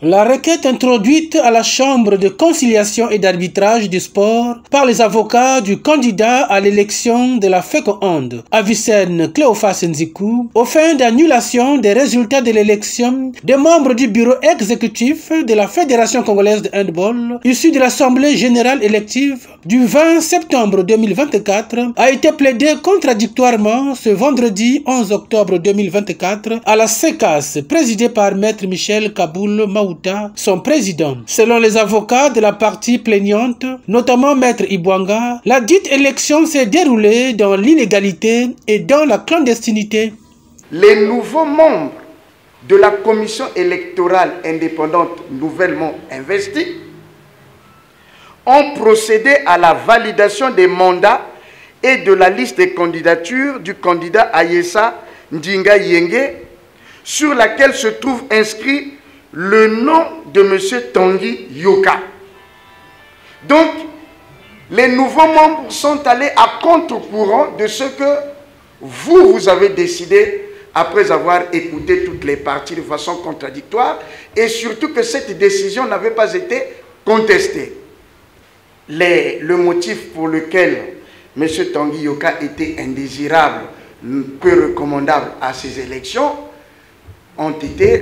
La requête introduite à la Chambre de conciliation et d'arbitrage du sport par les avocats du candidat à l'élection de la FECOHAND, Avicenne Cléophas Nzikou, aux fins d'annulation des résultats de l'élection des membres du bureau exécutif de la Fédération congolaise de handball, issu de l'Assemblée générale élective du 20 septembre 2024, a été plaidé contradictoirement ce vendredi 11 octobre 2024 à la CECAS, présidée par Maître Michel Kaboul Maouta, son président. Selon les avocats de la partie plaignante, notamment Maître Ibwanga, la dite élection s'est déroulée dans l'illégalité et dans la clandestinité. Les nouveaux membres de la commission électorale indépendante nouvellement investie ont procédé à la validation des mandats et de la liste des candidatures du candidat Ayessa Ndinga Yenge, sur laquelle se trouve inscrit le nom de M. Tanguy Yoka. Donc, les nouveaux membres sont allés à contre-courant de ce que vous avez décidé après avoir écouté toutes les parties de façon contradictoire, et surtout que cette décision n'avait pas été contestée. Le motif pour lequel M. Tanguy Yoka était indésirable, peu recommandable à ces élections,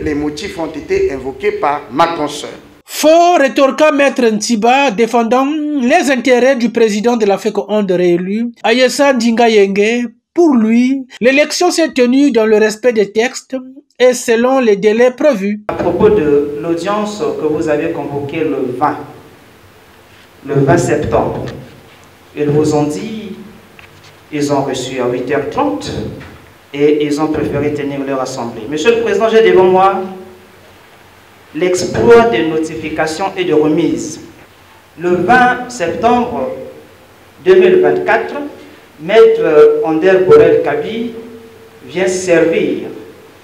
les motifs ont été invoqués par ma consoeur. Fort rétorqua Maître Ntiba, défendant les intérêts du président de la FECOHAND réélu, Ayessa Ndinga Yenge. Pour lui, l'élection s'est tenue dans le respect des textes et selon les délais prévus. À propos de l'audience que vous avez convoquée le 20 septembre, ils vous ont dit, ils ont reçu à 8h30 et ils ont préféré tenir leur assemblée. Monsieur le Président, j'ai devant moi l'exploit des notifications et de remises. Le 20 septembre 2024, Maître Ander Borel Kabi vient servir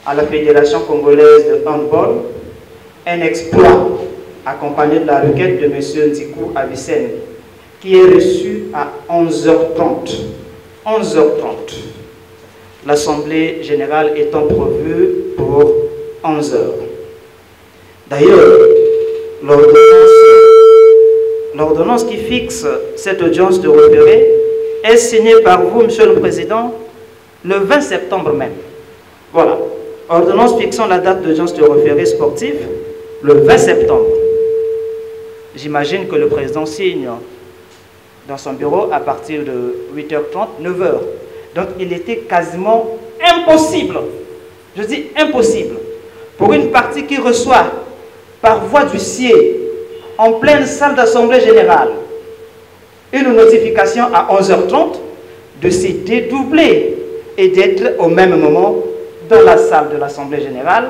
à la Fédération congolaise de handball un exploit accompagné de la requête de M. Nzikou Avicenne qui est reçu à 11h30. 11h30. L'Assemblée générale étant prévue pour 11h. D'ailleurs, l'ordonnance qui fixe cette audience de référé est signée par vous, Monsieur le Président, le 20 septembre même. Voilà. Ordonnance fixant la date d'audience de référé sportif, le 20 septembre. J'imagine que le Président signe dans son bureau à partir de 8h30, 9h. Donc il était quasiment impossible, je dis impossible, pour une partie qui reçoit par voie d'huissier en pleine salle d'assemblée générale une notification à 11h30 de se dédoubler et d'être au même moment dans la salle de l'assemblée générale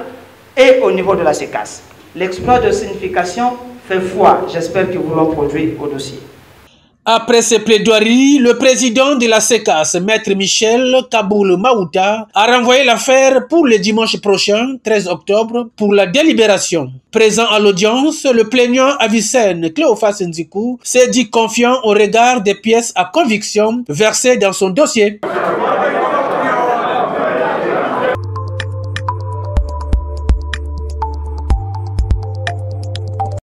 et au niveau de la CECAS. L'exploit de signification fait foi. J'espère qu'ils vous l'ont produit au dossier. Après ces plaidoiries, le président de la CECAS, Maître Michel Kaboul Maouta, a renvoyé l'affaire pour le dimanche prochain, 13 octobre, pour la délibération. Présent à l'audience, le plaignant Avicenne Cléophas Nzikou s'est dit confiant au regard des pièces à conviction versées dans son dossier.